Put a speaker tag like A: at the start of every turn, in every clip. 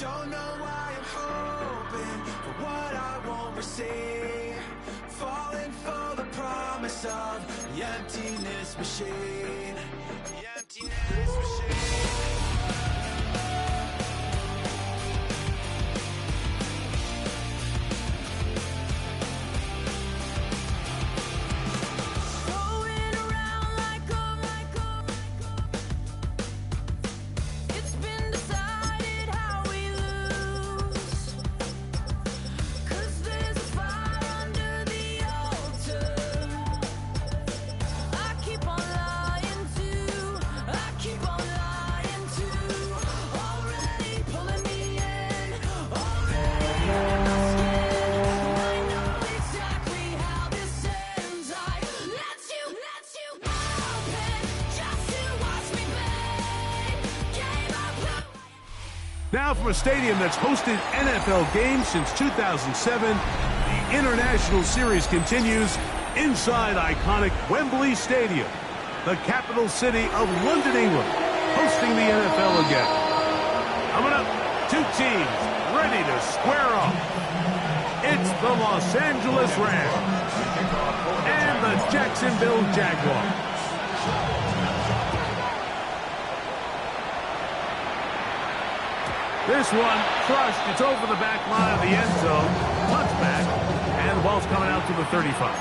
A: Don't know why I'm hoping for what I won't receive. Falling for the promise of the emptiness machine. The emptiness machine.
B: Now from a stadium that's hosted NFL games since 2007, the International Series continues inside iconic Wembley Stadium, the capital city of London, England, hosting the NFL again. Coming up, two teams ready to square off. It's the Los Angeles Rams and the Jacksonville Jaguars. This one crushed. It's over the back line of the end zone. Touchback. And the ball's coming out to the 35.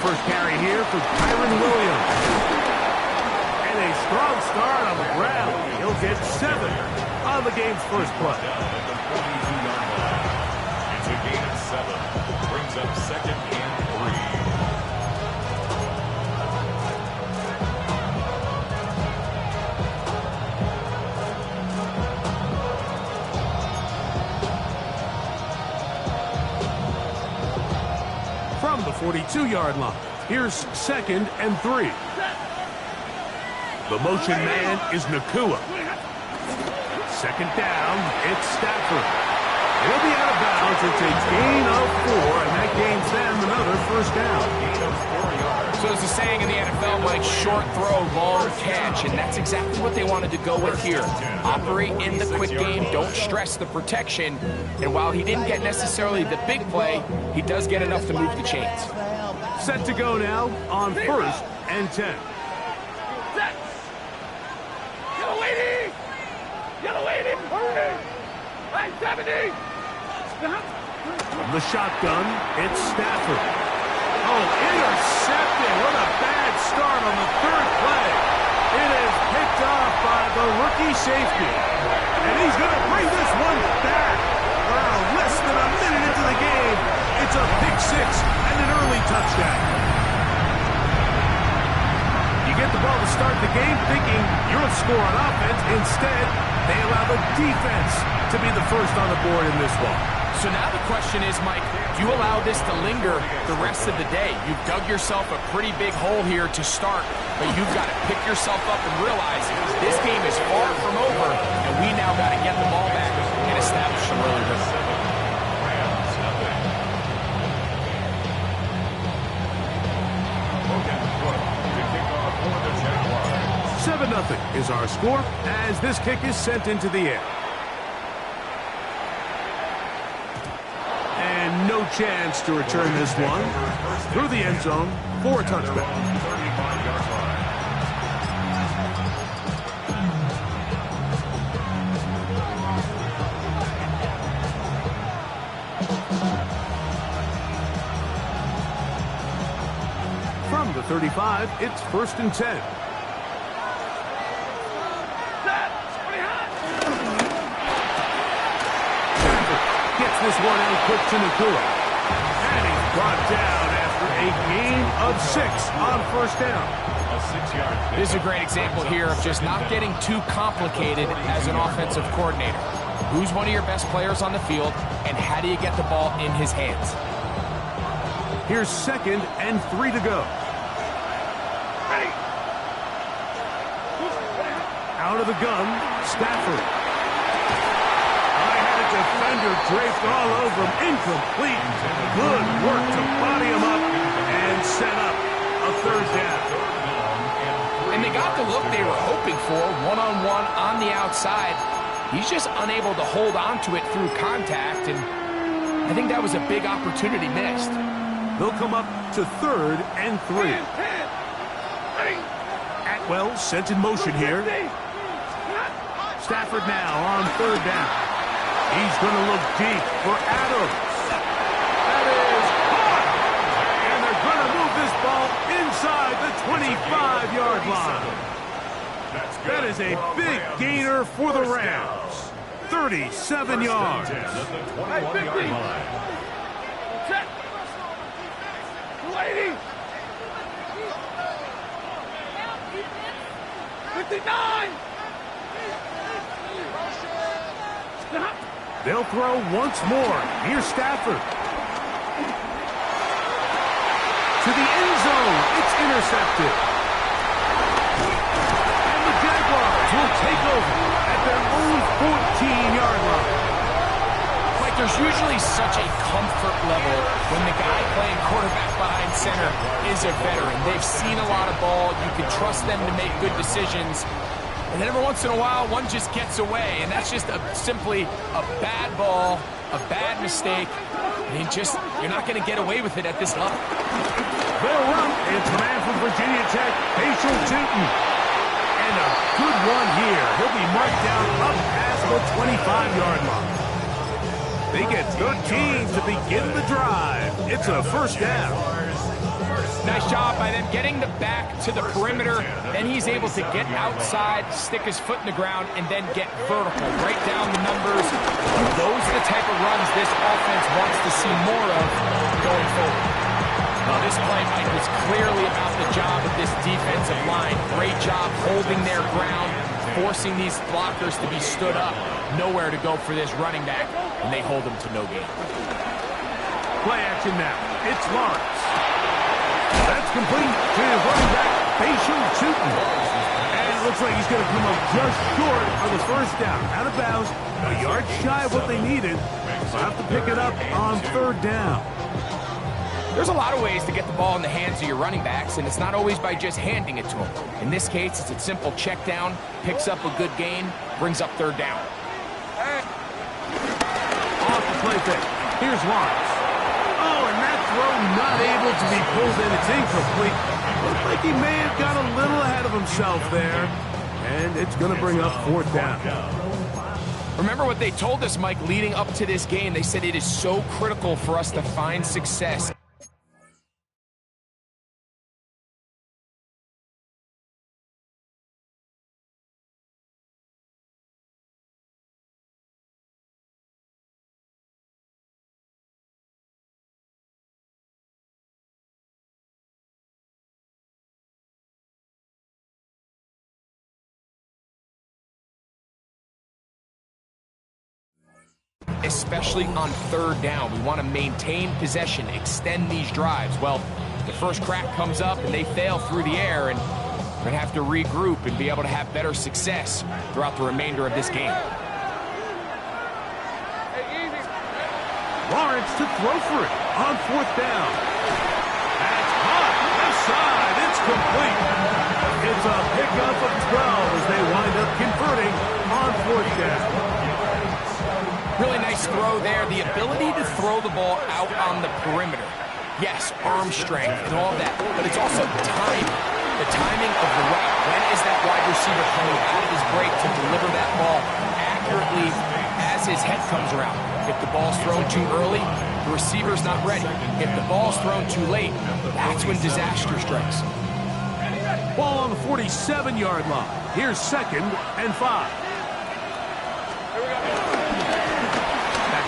B: First carry here for Kyren Williams. And a strong start on the ground. He'll get 7 on the game's first play.
C: It's a gain of 7. Brings up 2nd and 3.
B: From the 42-yard line, here's 2nd and 3. The motion man is Nacua. 2nd down, it's Stafford. He'll be out of bounds. It's a gain of 4, and that gains them another first down.
C: Gain of 4 yards.
D: So there's a saying in the NFL, Mike, short throw, long catch, and that's exactly what they wanted to go with here. Operate in the quick game, don't stress the protection, and while he didn't get necessarily the big play, he does get enough to move the chains.
B: Set to go now on 1st and 10.
E: Set! Yellow lady! Yellow lady! Hurry! Line 70!
B: From the shotgun, it's Stafford. Oh, intercepted. What a bad start on the 3rd play. It is picked off by the rookie safety. And he's going to bring this one back. Wow, less than a minute into the game. It's a pick 6 and an early touchdown. You get the ball to start the game thinking you'll score on offense. Instead, they allow the defense to be the first on the board in this one.
D: So now the question is, Mike, do you allow this to linger the rest of the day? You've dug yourself a pretty big hole here to start, but you've got to pick yourself up and realize this game is far from over, and we now got to get the ball back and establish some early rhythm.
B: 7-0 is our score as this kick is sent into the air. And no chance to return this one through the end zone for a touchback.
C: 35-yard line.
B: From the 35, it's 1st and 10. This one out quick to Nacua. And he's brought down after a gain of 6 on 1st down.
C: A 6-yard pickup.
D: This is a great example here of just not getting too complicated as an offensive coordinator. Who's one of your best players on the field, and how do you get the ball in his hands?
B: Here's 2nd and 3 to go.
E: Ready.
B: Out of the gun, Stafford. I had a defender draped all over him. Incomplete. Good work to body him up and set up a 3rd down.
D: And they got the look they were hoping for, one-on-one on the outside. He's just unable to hold on to it through contact, and I think that was a big opportunity missed.
B: They'll come up to 3rd and 3.
E: 10. Ready.
B: Atwell sent in motion here. Stafford now on 3rd down. He's going to look deep for Adams. That is caught. And they're going to move this ball inside the 25-yard line. That is a big gainer for the Rams. 37 yards.
E: Hey, 50. Check. 280. 59. Stop.
B: They'll throw once more. Here's Stafford. To the end zone. It's intercepted. And the Jaguars will take over at their own 14-yard line.
D: Like, there's usually such a comfort level when the guy playing quarterback behind center is a veteran. They've seen a lot of ball. You can trust them to make good decisions. And then every once in a while, one just gets away, and that's just simply a bad ball, a bad mistake. And you're not going to get away with it at this level.
B: They'll run. It's the man from Virginia Tech, Bashal Tutin. And a good one here. He'll be marked down up past the 25-yard line. They get 13 to begin the drive. It's a 1st down.
D: Nice job by them getting the back to the perimeter. Then he's able to get outside, stick his foot in the ground, and then get vertical. Right down the numbers. Those are the type of runs this offense wants to see more of going forward. Well, this play, Mike, was clearly about the job of this defensive line. Great job holding their ground, forcing these blockers to be stood up. Nowhere to go for this running back, and they hold him to no gain.
B: Play action now. It's Lawrence. That's complete to running back, Bashal Tutin. And it looks like he's going to come up just short of the 1st down. Out of bounds, a yard shy of what they needed. They'll have to pick it up on 3rd down.
D: There's a lot of ways to get the ball in the hands of your running backs, and it's not always by just handing it to them. In this case, it's a simple check down, picks up a good gain, brings up 3rd down.
B: Off the play fake. Here's Lawrence. Oh, and that throw not able to be pulled in. It's incomplete. Looks like he may have got a little ahead of himself there. And it's going to bring up 4th down.
D: Remember what they told us, Mike, leading up to this game. They said it is so critical for us to find success. Especially on 3rd down. We want to maintain possession, extend these drives. Well, the first crack comes up and they fail through the air, and we're going to have to regroup and be able to have better success throughout the remainder of this game.
B: Lawrence to throw for it on 4th down. That's caught. Left side. It's complete. It's a pickup of 12 as they wind up converting on 4th down.
D: Really nice throw there. The ability to throw the ball out on the perimeter. Yes, arm strength and all that, but it's also timing. The timing of the route. When is that wide receiver coming out of his break to deliver that ball accurately as his head comes around? If the ball's thrown too early, the receiver's not ready. If the ball's thrown too late, that's when disaster strikes.
B: Ball on the 47-yard line. Here's 2nd and 5.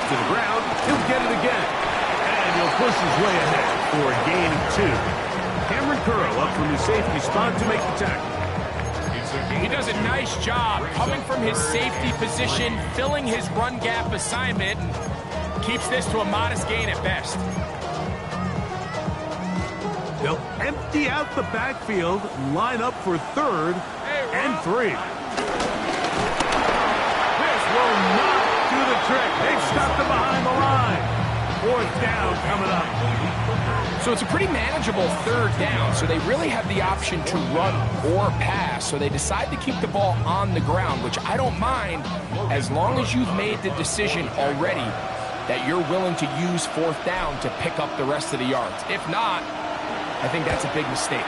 B: To the ground, he'll get it again. And he'll push his way ahead for a gain of 2. Cameron Curl up from his safety spot to make the tackle.
D: He does a nice job coming from his safety position, filling his run gap assignment, and keeps this to a modest gain at best.
B: They'll empty out the backfield, line up for 3rd and 3. This will not do the trick. They've stopped him behind the line. 4th down coming up.
D: So it's a pretty manageable 3rd down, so they really have the option to run or pass, so they decide to keep the ball on the ground, which I don't mind as long as you've made the decision already that you're willing to use 4th down to pick up the rest of the yards. If not, I think that's a big mistake.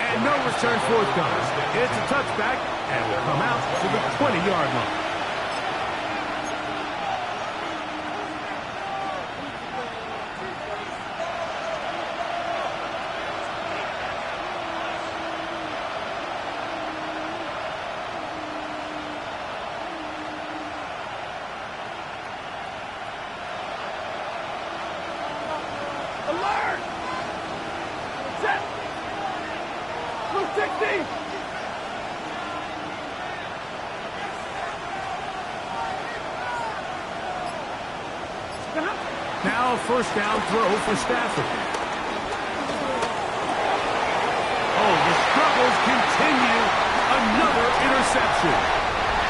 B: And no return forthcoming. It's a touchback and will come out to the 20-yard line.
E: Alert! Set! Blue 60!
B: Now a 1st down throw for Stafford. Oh, the struggles continue. Another interception.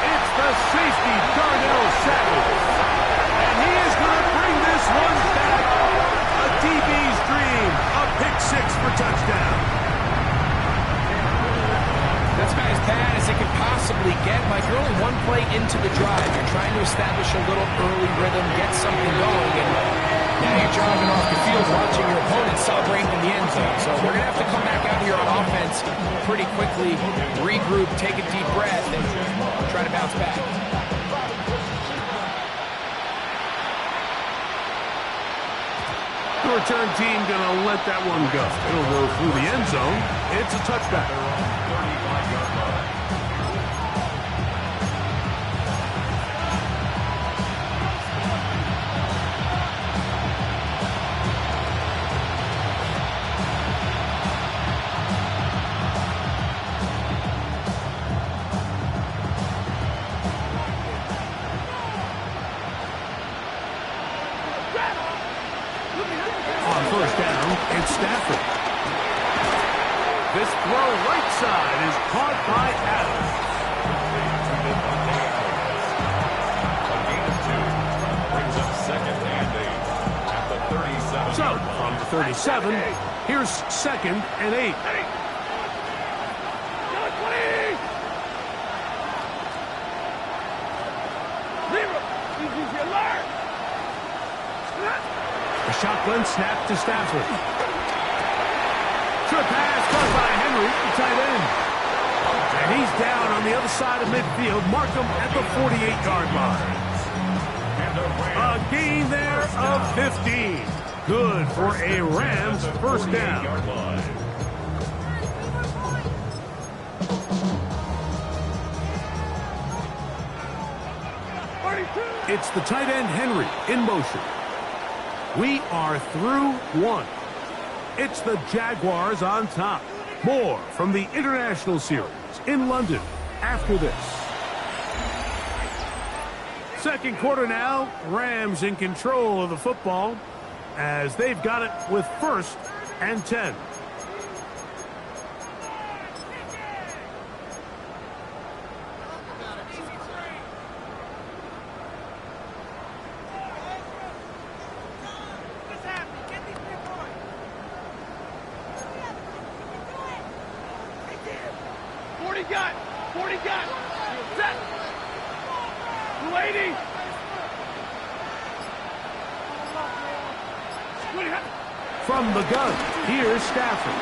B: It's the safety, Darnell Savage. And he is going to bring this one back. A DB's dream. A pick 6 for touchdown.
D: That's about as bad as it could possibly get. Mike, you're only one play into the drive. You're trying to establish a little early rhythm, get something going, and now you're jogging off the field watching your opponent celebrating in the end zone. So they're going to have to come back out here on offense pretty quickly, regroup, take a deep breath, and try to bounce back.
B: The return team going to let that one go. It'll go through the end zone. It's a touchback. On 1st down, it's Stafford. This throw right side is caught by Adams.
C: A gain of 2. Brings up 2nd and 8 at the 37.
B: So, from 37, here's 2nd and 8. A shotgun snap to Stafford. Short pass caught by Henry, the tight end. And he's down on the other side of midfield. Mark him at the 48-yard line. A gain there of 15. Good for a Rams 1st down. It's the tight end Henry in motion. We are through 1. It's the Jaguars on top. More from the International Series in London after this. 2nd quarter now. Rams in control of the football as they've got it with 1st and 10.
E: Set! 280!
B: From the gun, here's Stafford.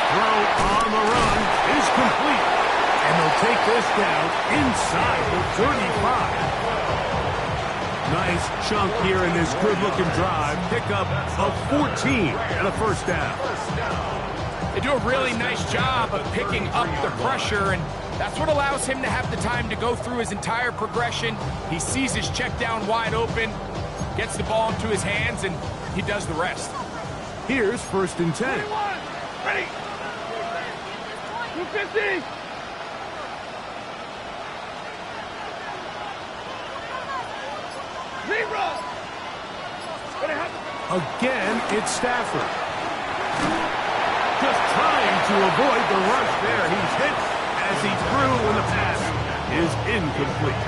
B: Throw on the run is complete. And they'll take this down inside the 35. Nice chunk here in this good-looking drive. Pickup of 14 and a 1st down.
D: They do a really nice job of picking up the pressure, and that's what allows him to have the time to go through his entire progression. He sees his check down wide open, gets the ball into his hands, and he does the rest.
B: Here's 1st and 10.
E: Ready. 250. Zero.
B: Again, it's Stafford. Just trying to avoid the rush there. He's hit as he threw when the pass is incomplete.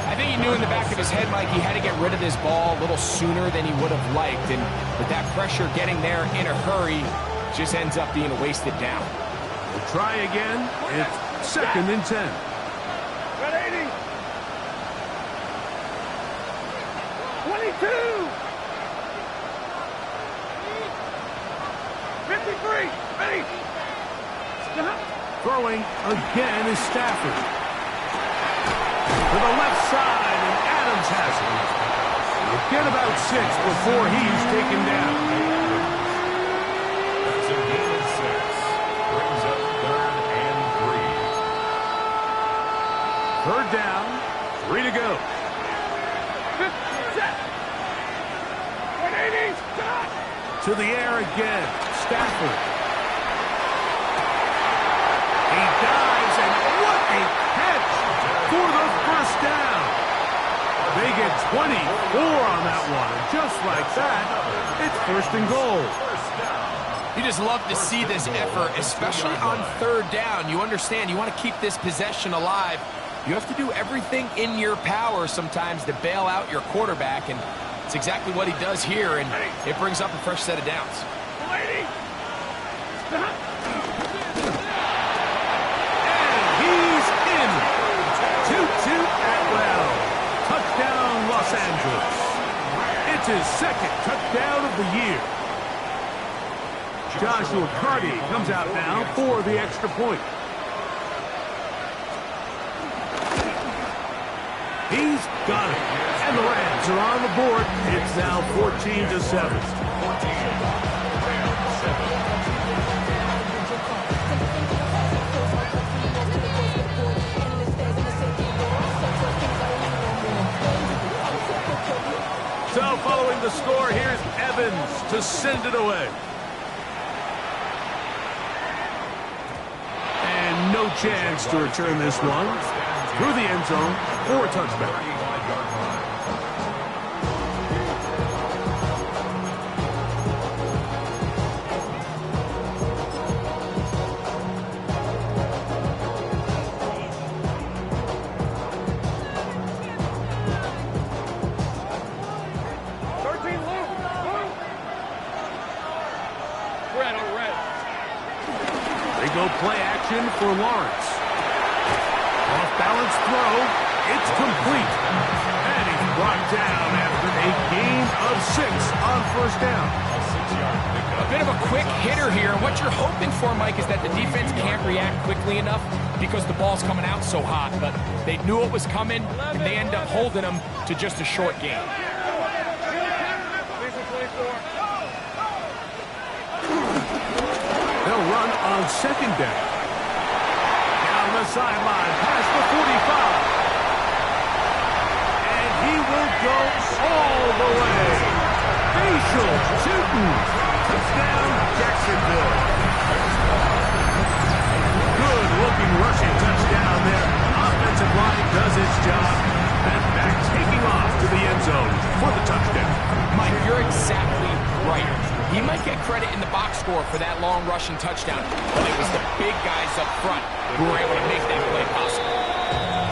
D: I think he knew in the back of his head, Mike, he had to get rid of this ball a little sooner than he would have liked. And with that pressure getting there in a hurry, just ends up being a wasted down.
B: We'll try again. It's 2nd and 10.
E: Got 80. 22. 53. Ready. Stop.
B: Throwing again is Stafford. To the left side, and Adams has it. He'll get about 6 before he's taken down.
C: That's a gain of 6. Brings up 3rd and 3.
B: 3rd down, 3 to go.
E: Set. 180. Stop.
B: To the air again, Stafford. He dives, and what a catch for the 1st down. They get 24 on that one, and just like that, it's 1st and goal.
D: You just love to see this effort, especially on 3rd down. You understand, you want to keep this possession alive. You have to do everything in your power sometimes to bail out your quarterback, and it's exactly what he does here, and it brings up a fresh set of downs.
E: 180. Stop.
B: He's in. 2-2 Atwell. Touchdown, Los Angeles. It's his 2nd touchdown of the year. Joshua Carty comes out now for the extra point. He's got it. And the Rams are on the board. It's now 14-7. So following the score, here's Evans to send it away. And no chance to return this one. Through the end zone for a touchback. Play action for Lawrence. Off-balance throw. It's complete. And he's brought down after a gain of 6 on 1st down.
D: A bit of a quick hitter here. What you're hoping for, Mike, is that the defense can't react quickly enough because the ball's coming out so hot. But they knew it was coming, and they end up holding them to just a short gain.
B: They'll run on 2nd down. Down the sideline, past the 45. And he will go all the way. Facial shooting. Touchdown, Jacksonville. Good-looking rushing touchdown there. Offensive line does its job. And back taking off to the end zone for the touchdown.
D: Mike, you're exactly right. He might get credit in the box score for that long rushing touchdown, but it was the big guys up front who were able to make that play possible.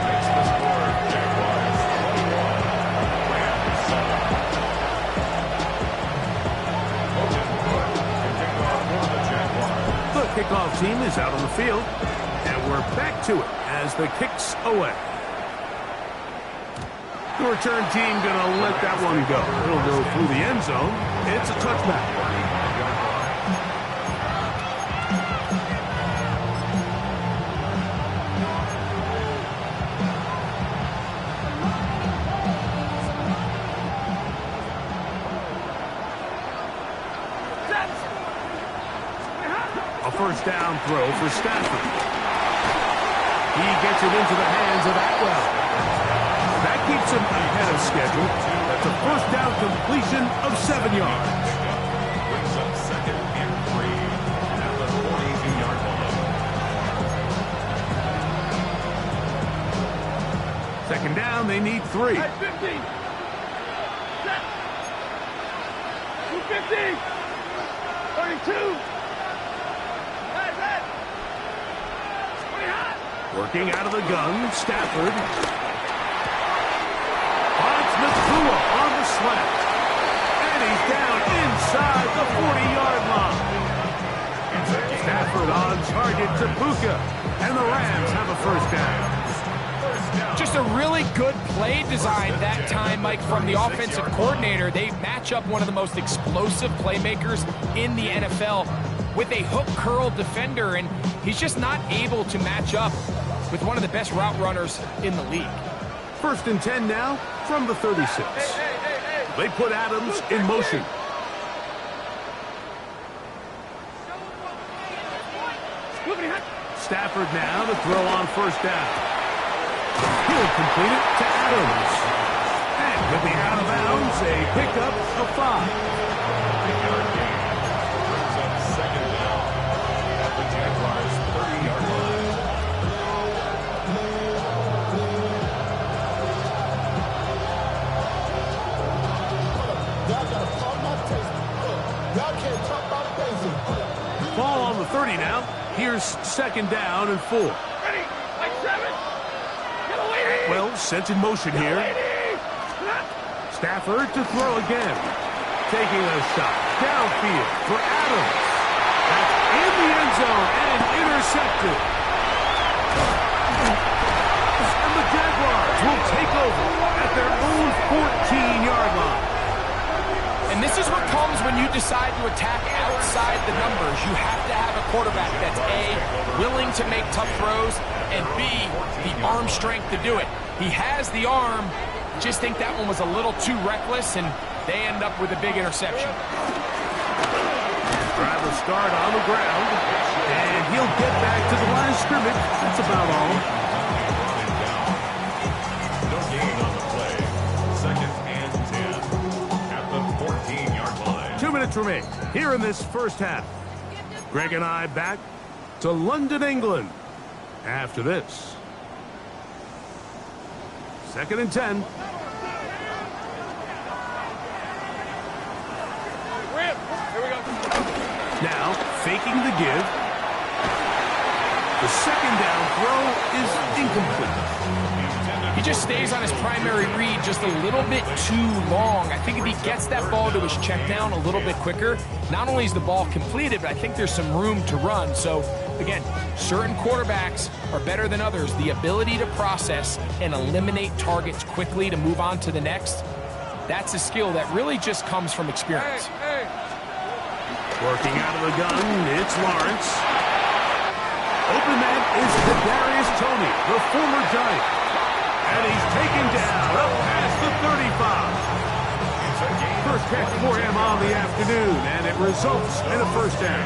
C: Makes the score, Jaguars 21, Rams 7.
B: The kickoff team is out on the field, and we're back to it as the kick's away. The return team going to let that one go. It'll go through the end zone. It's a touchback. A 1st down throw for Stafford. He gets it into the hands of Atwell. That keeps him ahead of schedule. That's a first down completion of 7 yards.
C: Brings up second and 3 at the 42-yard line.
B: Second down, they need 3.
E: Hey, 15. Set. 250. 32. Hey, set. 20 hot.
B: Working out of the gun, Stafford. Finds Nakua on the slant. And he's down inside the 40-yard line. Stafford on target to Puka. And the Rams have a first down.
D: Just a really good play design that time, Mike, from the offensive coordinator. They match up one of the most explosive playmakers in the NFL with a hook curl defender, and he's just not able to match up with one of the best route runners in the league.
B: First and 10 now from the 36. They put Adams in motion. Stafford now to throw on first down. He'll complete it to Adams. And with the out of bounds, a pickup of 5.
C: Brings up second down at the Jaguars' 30-yard line.
B: Ball on the 30 now. Here's second down and 4.
E: Ready. Like 7. Get a lady.
B: Well, sent in motion here. Stafford to throw again. Taking a shot downfield for Adams. That's in the end zone and intercepted. And the Jaguars will take over at their own 14-yard line.
D: And this is what comes when you decide to attack outside the numbers. You have to have a quarterback that's A, willing to make tough throws, and B, the arm strength to do it. He has the arm, just think that one was a little too reckless, and they end up with a big interception.
B: Try to start on the ground, and he'll get back to the line of scrimmage. That's about all.
C: No gain on the play. Second and 10 at the 14-yard line.
B: 2 minutes remain here in this first half. Greg and I back to London, England after this. Second and 10.
E: Here we go.
B: Now, faking the give. The second down throw is incomplete.
D: He just stays on his primary read just a little bit too long. I think if he gets that ball to his check down a little bit quicker, not only is the ball completed, but I think there's some room to run. So, again, certain quarterbacks are better than others. The ability to process and eliminate targets quickly to move on to the next, that's a skill that really just comes from experience.
E: Hey.
B: Working out of the gun, it's Lawrence. Open man is Kadarius Toney, the former Giant. And he's taken down up past the 35. First catch for him on the afternoon, and it results in a first down.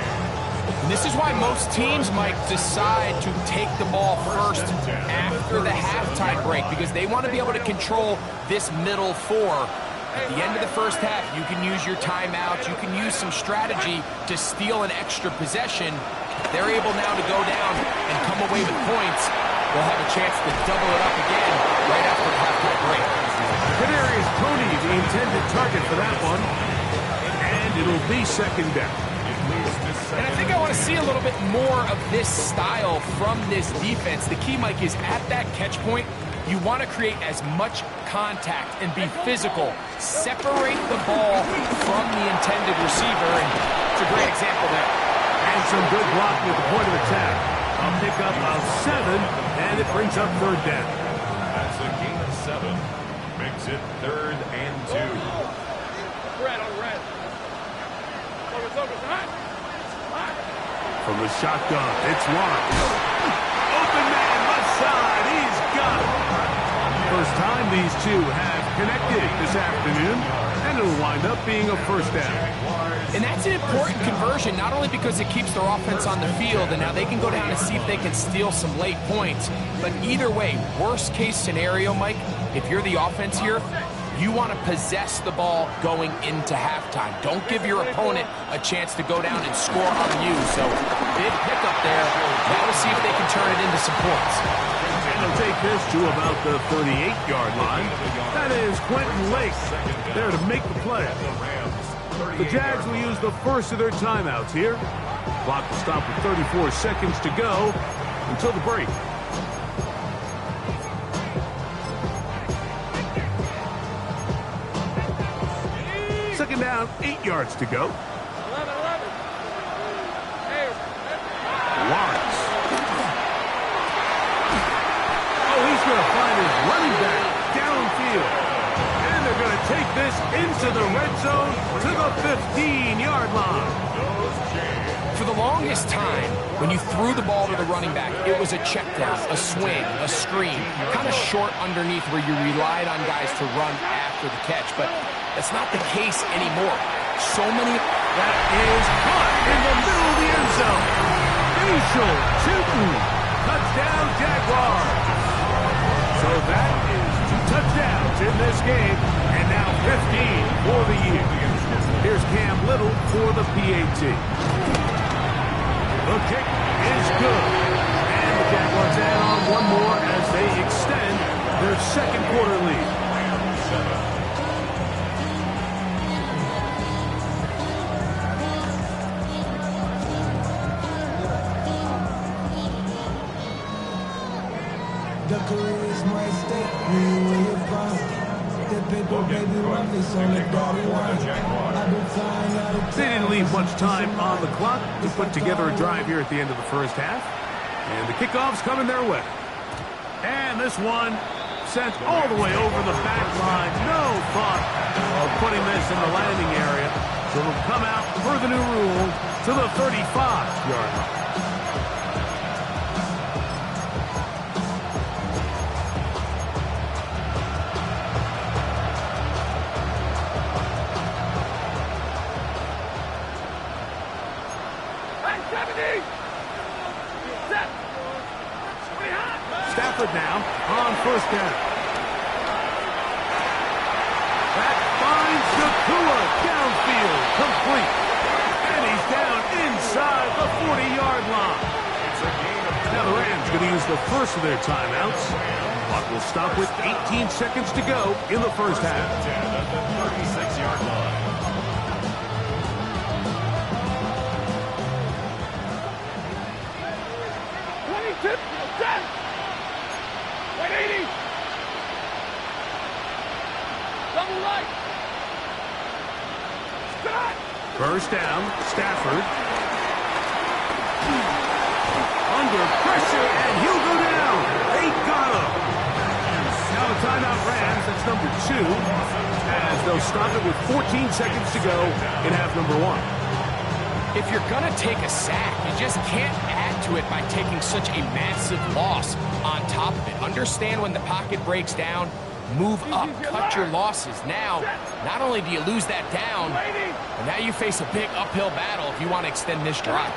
D: And this is why most teams, Mike, decide to take the ball first after the halftime break, because they want to be able to control this middle four. At the end of the first half, you can use your timeout, you can use some strategy to steal an extra possession. They're able now to go down and come away with points. They'll have a chance to double it up again right after the halftime break.
B: Kadarius Toney, the intended target for that one. And it'll be second down.
D: And I think I want to see a little bit more of this style from this defense. The key, Mike, is at that catch point, you want to create as much contact and be physical. Separate the ball from the intended receiver, and it's a great example there.
B: And some good blocking at the point of attack. A pickup of 7, and it brings up third down.
C: That's a gain of 7. Makes it 3rd and 2.
E: Red on red. Focus.
B: From the shotgun, it's Lawrence. Open man, left side, he's got it. First time these two have connected this afternoon, and it'll wind up being a first down.
D: And that's an important conversion, not only because it keeps their offense on the field, and now they can go down and see if they can steal some late points, but either way, worst case scenario, Mike, if you're the offense here, You want to possess the ball going into halftime. Don't give your opponent a chance to go down and score on you. So, big pickup there. Now we'll see if they can turn it into some points.
B: And they'll take this to about the 38-yard line. That is Quentin Lake there to make the play. The Jags will use the first of their timeouts here. Clock will stop with 34 seconds to go until the break. Second down, 8 yards to go.
E: 11. Hey.
B: Lawrence. Oh, he's going to find his running back downfield. And they're going to take this into the red zone to the 15-yard line.
D: For the longest time, when you threw the ball to the running back, it was a check down, a swing, a screen, kind of short underneath where you relied on guys to run after the catch. But that's not the case anymore. So many...
B: That is caught in the middle of the end zone. Facial shooting. Touchdown, Jaguars. So that is 2 touchdowns in this game, and now 15 for the year. Here's Cam Little for the PAT. The kick is good. And the Jaguars add on one more as they extend their second quarter lead.
F: The career is my stake, where you from? The paper, baby, run this on the daddy line. I've been flying out of
B: They didn't leave much time on the clock to put together a drive here at the end of the first half. And the kickoff's coming their way. And this one sent all the way over the back line. No thought of putting this in the landing area. So it'll come out per the new rule to the 35-yard line. Stafford now on first down. That finds Nakua downfield, complete. And he's down inside the 40-yard line. Now the Rams going to use the first of their timeouts. Clock will stop with 18 seconds to go in the first half.
C: 36-yard line.
B: First down, Stafford. Under pressure, and he'll go down. They got him. Now the timeout Rams, that's number 2, as they'll stop it with 14 seconds to go in half number 1.
D: If you're going to take a sack, you just can't add to it by taking such a massive loss on top of it. Understand when the pocket breaks down, move up, cut your losses. Now, not only do you lose that down, but now you face a big uphill battle if you want to extend this drive.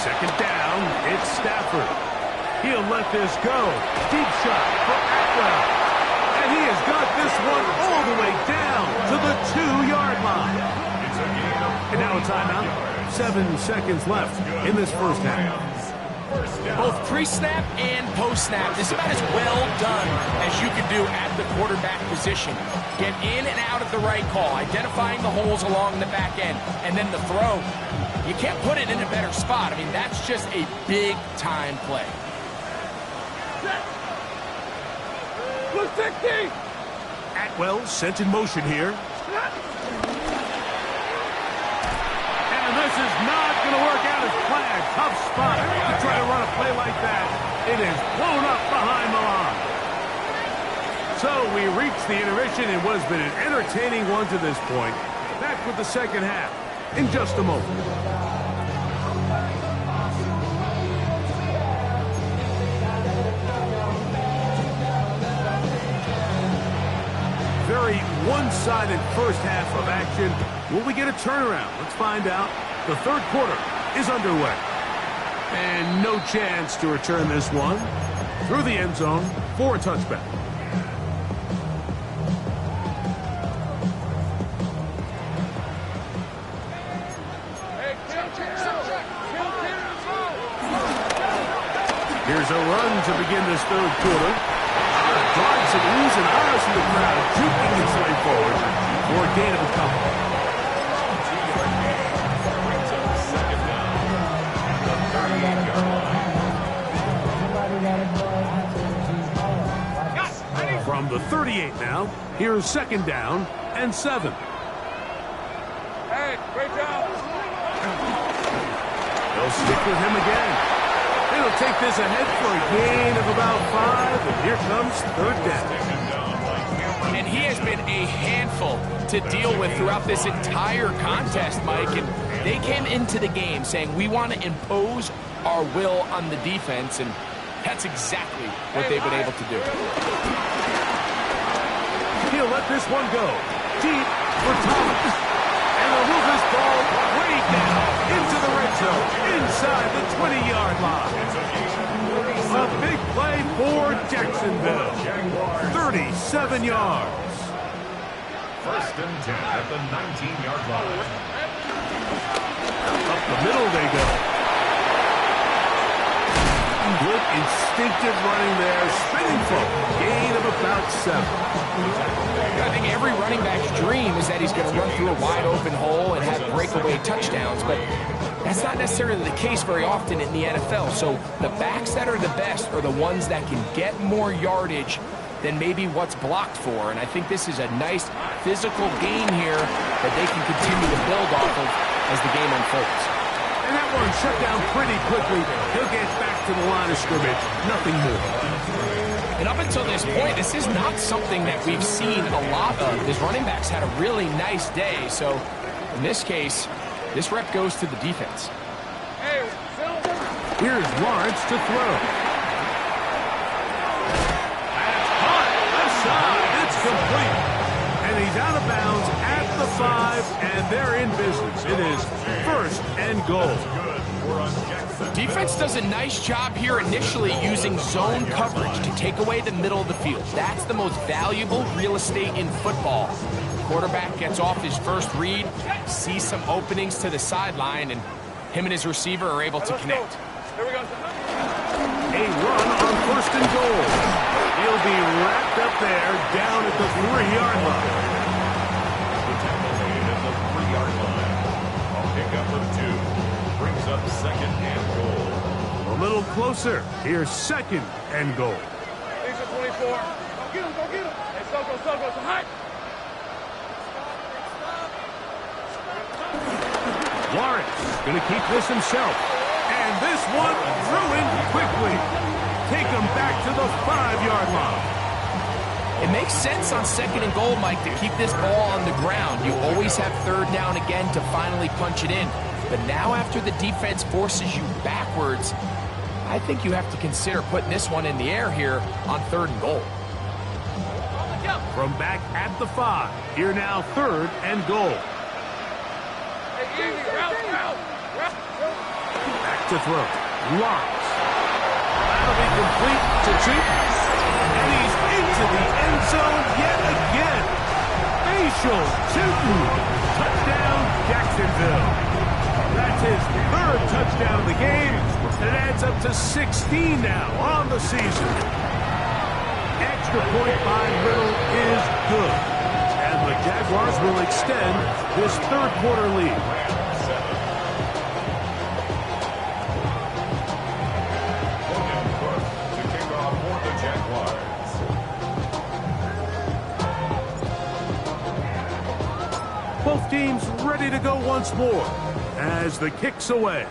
B: Second down, it's Stafford. He'll let this go. Deep shot for Atwell. And he has got this one all the way down to the 2-yard line. And now a timeout. 7 seconds left in this first half.
D: Both pre-snap and post-snap, this is about as well done as you can do at the quarterback position. Get in and out of the right call, identifying the holes along the back end, and then the throw. You can't put it in a better spot. I mean, that's just a big-time play.
E: Blue 60!
B: Atwell sent in motion here. And this is not going to work out as planned. Tough spot to try to run a play like that. It is blown up behind the line. So we reached the intermission in what has been an entertaining one to this point. Back with the second half in just a moment. Very one-sided first half of action. Will we get a turnaround? Let's find out. The third quarter is underway. And no chance to return this one through the end zone for a touchback. Here's a run to begin this third quarter. Guards and oohs and ahs from the crowd, juking its way forward for a gain of a couple.
C: Second down. The 38-yard line.
B: From the 38 now, here's second down and 7.
E: Hey, great job.
B: They'll stick with him again. It'll take this ahead for a gain of about 5, and here comes third down.
D: And he has been a handful to deal with throughout this entire contest, Mike. And they came into the game saying, we want to impose our will on the defense, and that's exactly what they've been able to do.
B: He'll let this one go. Deep for Thomas. And they'll move this ball way down into the red zone, inside the 20-yard line. A big play for Jacksonville. 37 yards.
C: First and 10 at the 19-yard line.
B: Up the middle they go. Good instinctive running there, spinning forward. Gain of about 7.
D: I think every running back's dream is that he's going to run through a wide open hole and have breakaway touchdowns, but that's not necessarily the case very often in the NFL. So the backs that are the best are the ones that can get more yardage than maybe what's blocked for. And I think this is a nice physical gain here that they can continue to build off of as the game unfolds.
B: And that one shut down pretty quickly. He'll get back to the line of scrimmage. Nothing more.
D: And up until this point, this is not something that we've seen a lot of. His running backs had a really nice day. So in this case, this rep goes to the defense.
E: Hey, Phil.
B: Here's Lawrence to throw. That's caught. Left side. It's complete. And he's out of bounds at the 5, and they're in business. It is first and goal.
D: Defense does a nice job here initially using zone coverage to take away the middle of the field. That's the most valuable real estate in football. Quarterback gets off his first read, sees some openings to the sideline, and him and his receiver are able to connect.
E: Here we go.
B: A run on first and goal. He'll be wrapped up there down at the 3-yard line.
C: The tackle made at the 3-yard line. A pickup of 2. Brings up second and goal.
B: A little closer. Here's second and goal.
E: These are 24. Go get him, go get him. Hey, Soko, some height.
B: Lawrence going to keep this himself. And this one ruined quickly. Take him back to the 5-yard line.
D: It makes sense on second and goal, Mike, to keep this ball on the ground. You always have third down again to finally punch it in. But now after the defense forces you backwards, I think you have to consider putting this one in the air here on third and goal.
B: From back at the 5, here now third and goal.
E: Hey, easy. Route.
B: Back to throw. Lawrence. That'll be complete to Chutin. And he's into the end zone yet again. Facial Chutin. Touchdown, Jacksonville. That's his third touchdown of the game. And it adds up to 16 now on the season. Extra point by Riddle is good. And the Jaguars will extend this third quarter lead.
C: To kick off for the Jaguars.
B: Both teams ready to go once more as the kick's away.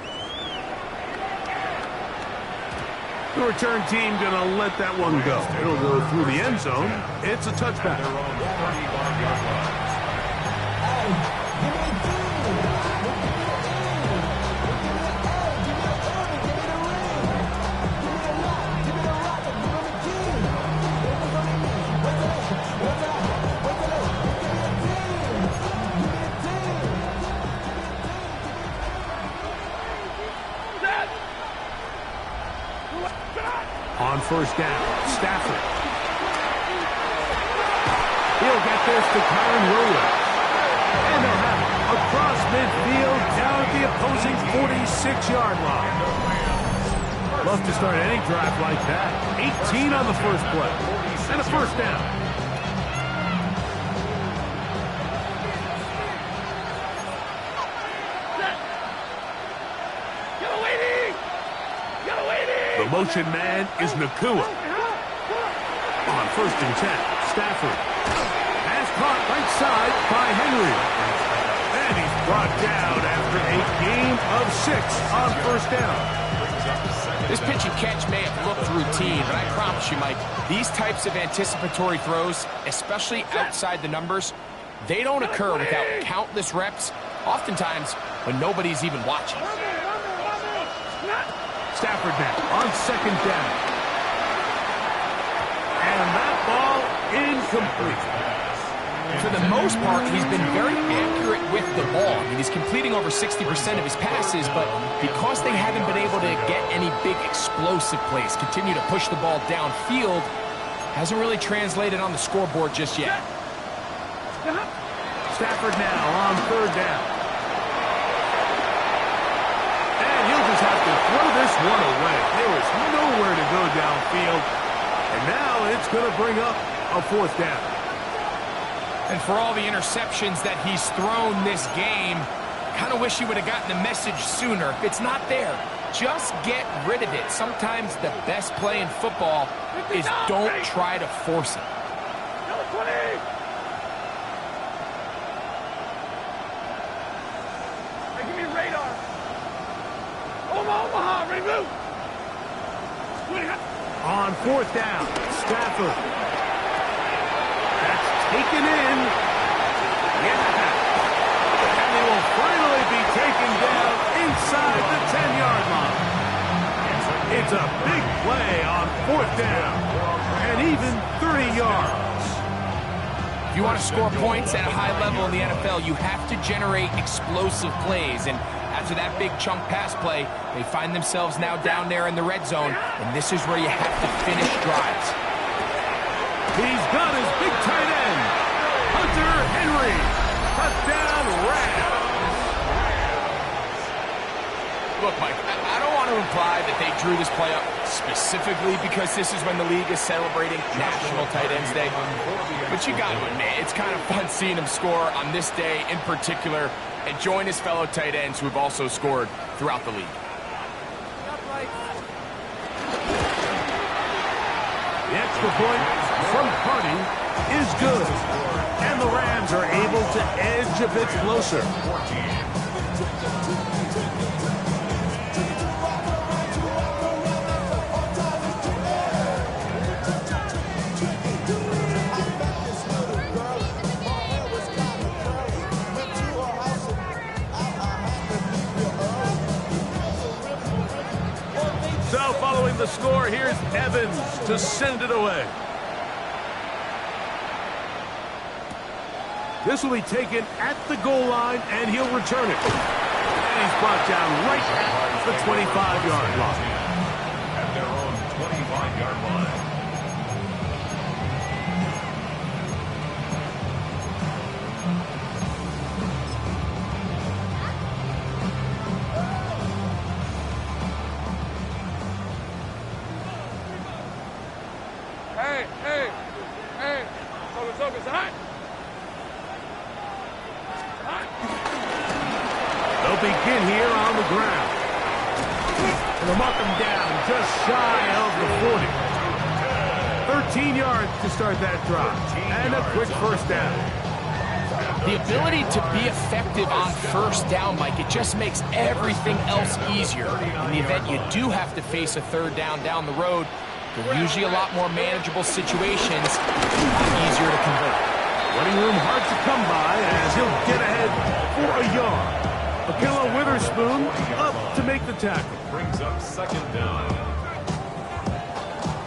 B: The return team going to let that one go. It'll go through the end zone. It's a touchback.
C: Their own 35-yard line.
B: On first down, Stafford. He'll get this to Kyren Williams. And they'll have it across midfield down at the opposing 46-yard line. Love to start any drive like that. 18 on the first play. And a first down. The motion man is Nacua. On 1st and 10, Stafford. Pass caught right side by Henry. And he's brought down after a gain of 6 on 1st down.
D: This pitch and catch may have looked routine, but I promise you, Mike, these types of anticipatory throws, especially outside the numbers, they don't occur without countless reps, oftentimes when nobody's even watching.
B: Stafford now on 2nd down. And that ball incomplete.
D: For the most part, he's been very accurate with the ball. I mean, he's completing over 60% of his passes, but because they haven't been able to get any big explosive plays, continue to push the ball downfield, hasn't really translated on the scoreboard just yet.
B: Stafford now on 3rd down. And he'll just have to throw this one away. There is nowhere to go downfield. And now it's going to bring up a 4th down.
D: And for all the interceptions that he's thrown this game, kind of wish he would have gotten the message sooner. If it's not there, just get rid of it. Sometimes the best play in football is don't try to force it.
E: Give me radar. Omaha, remove.
B: On 4th down, Stafford. That's taken in. Yeah. And they will finally be taken down inside the 10-yard line. It's a big play on 4th down. And even 30 yards.
D: If you want to score points at a high level in the NFL, you have to generate explosive plays. And after that big chunk pass play, they find themselves now down there in the red zone. And this is where you have to finish drives.
B: He's got his big tight end, Hunter Henry. Touchdown, Rams.
D: Look, Mike, I don't want to imply that they drew this play up specifically because this is when the league is celebrating National Tight Ends Day. But you got to admit, it's kind of fun seeing him score on this day in particular and join his fellow tight ends who have also scored throughout the league.
B: The extra point from Harding is good. And the Rams are able to edge a bit closer. So following the score, here's Evans to send it away. This will be taken at the goal line, and he'll return it. And he's brought down right at the 25-yard line.
C: At their own 25-yard line.
E: Hey. Focus, hot.
B: They'll begin here on the ground. They'll mark him down just shy of the 40. 13 yards to start that drive. And a quick first down.
D: The ability to be effective on first down, Mike, it just makes everything else easier. In the event you do have to face a third down the road, they're usually a lot more manageable situations, a lot easier to convert.
B: Running room hard to come by as he'll get ahead for a yard. Ahkello Witherspoon up to make the tackle.
C: Brings up 2nd down.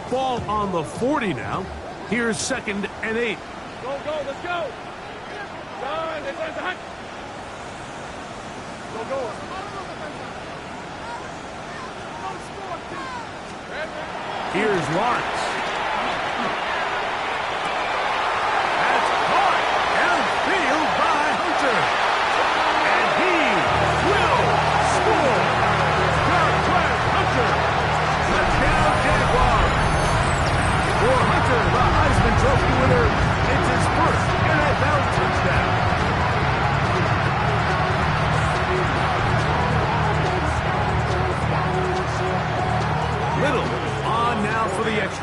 B: Ball on the 40 now. Here's 2nd and 8.
E: Go, let's go. Go.
B: Here's Lawrence. That's caught downfield by Hunter. And he will score. Hunter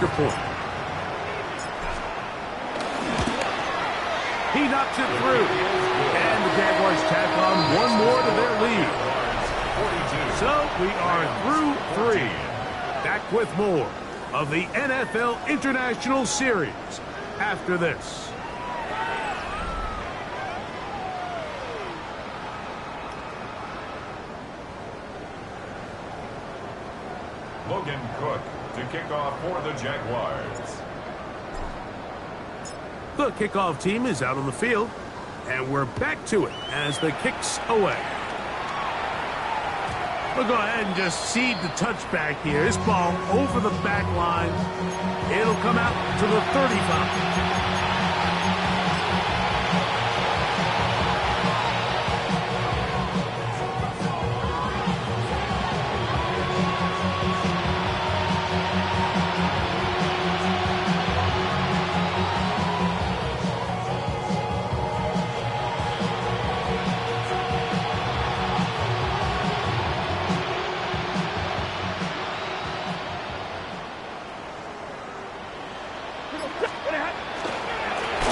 B: extra point. He knocks it through. And the Jaguars tack on one more to their lead. So we are through 3. Back with more of the NFL International Series after this.
C: Logan Cook to kick off for the Jaguars.
B: The kickoff team is out on the field, and we're back to it as the kick's away. We'll go ahead and just seed the touchback here. This ball over the back line. It'll come out to the 35.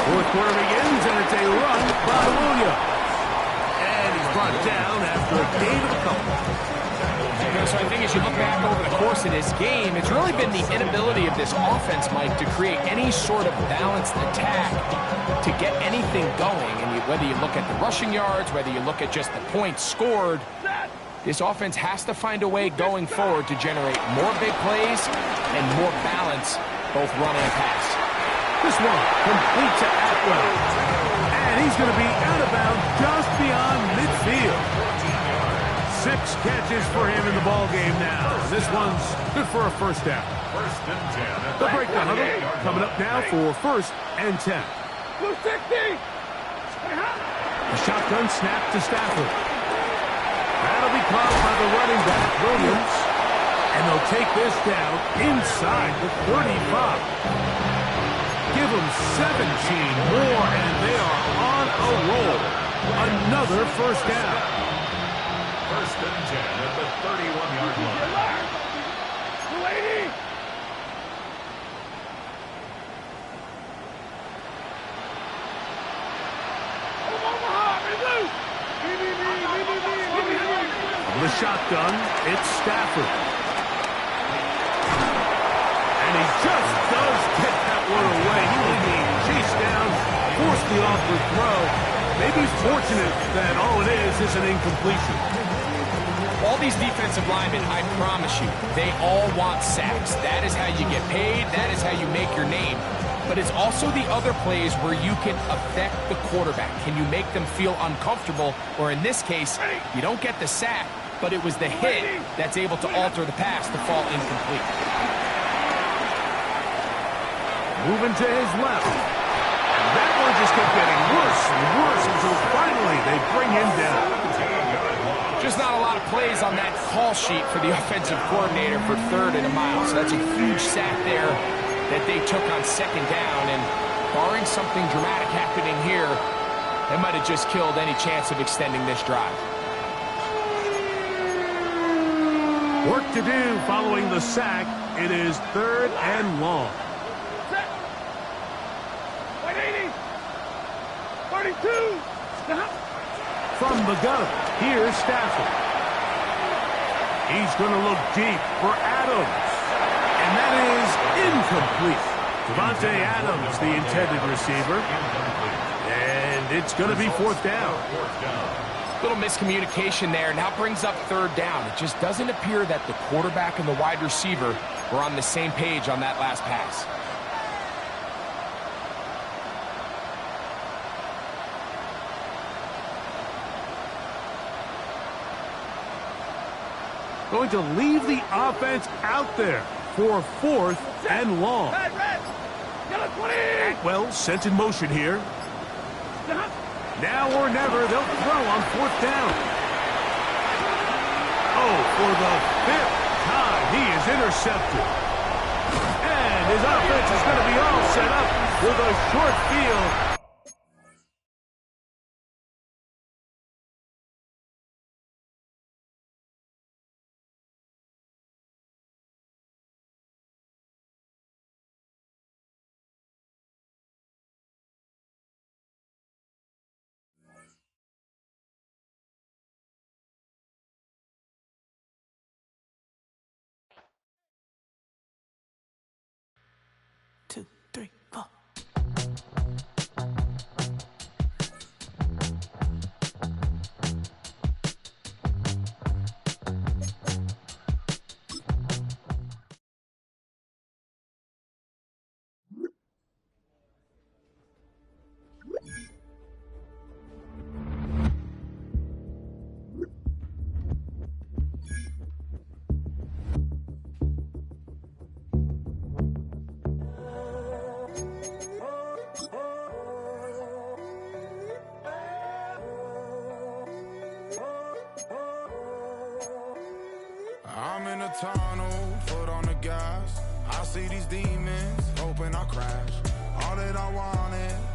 B: Fourth quarter begins, and it's a run by Williams. And he's brought down after a gain of a couple.
D: So I think as you look back over the course of this game, it's really been the inability of this offense, Mike, to create any sort of balanced attack to get anything going. And whether you look at the rushing yards, whether you look at just the points scored, this offense has to find a way going forward to generate more big plays and more balance, both run and pass.
B: This one complete to Atwell. And he's going to be out of bounds just beyond midfield. 6 catches for him in the ball game now. This one's good for a first down.
C: First and 10.
B: They'll break the huddle. Coming up now for first and 10.
E: Blue 60!
B: A shotgun snap to Stafford. That'll be caught by the running back, Williams. And they'll take this down inside the 35. Give them 17 more, and they are on a roll. Another first down.
C: First and 10 at the 31-yard line.
E: Blue 80!
B: The shotgun, it's Stafford. And he just does get that one away. He was being chased down, forced the awkward throw. Maybe he's fortunate that all it is an incompletion.
D: All these defensive linemen, I promise you, they all want sacks. That is how you get paid. That is how you make your name. But it's also the other plays where you can affect the quarterback. Can you make them feel uncomfortable? Or in this case, you don't get the sack, but it was the hit that's able to alter the pass to fall incomplete.
B: Moving to his left. And that one just kept getting worse and worse until finally they bring him down.
D: Just not a lot of plays on that call sheet for the offensive coordinator for 3rd and a mile. So that's a huge sack there that they took on 2nd down. And barring something dramatic happening here, they might have just killed any chance of extending this drive.
B: Work to do following the sack. It is 3rd and long.
E: 32!
B: From the gun, here's Stafford. He's going to look deep for Adams. And that is incomplete. Devontae Adams, the intended receiver. And it's going to be 4th down.
D: Little miscommunication there. Now brings up 3rd down. It just doesn't appear that the quarterback and the wide receiver were on the same page on that last pass.
B: Going to leave the offense out there for 4th and long. Atwell sent in motion here. Now or never, they'll throw on 4th down. Oh, for the 5th time, he is intercepted. And his offense is going to be all set up with a short field.
G: the tunnel, foot on the gas. I see these demons, hoping I crash. All that I wanted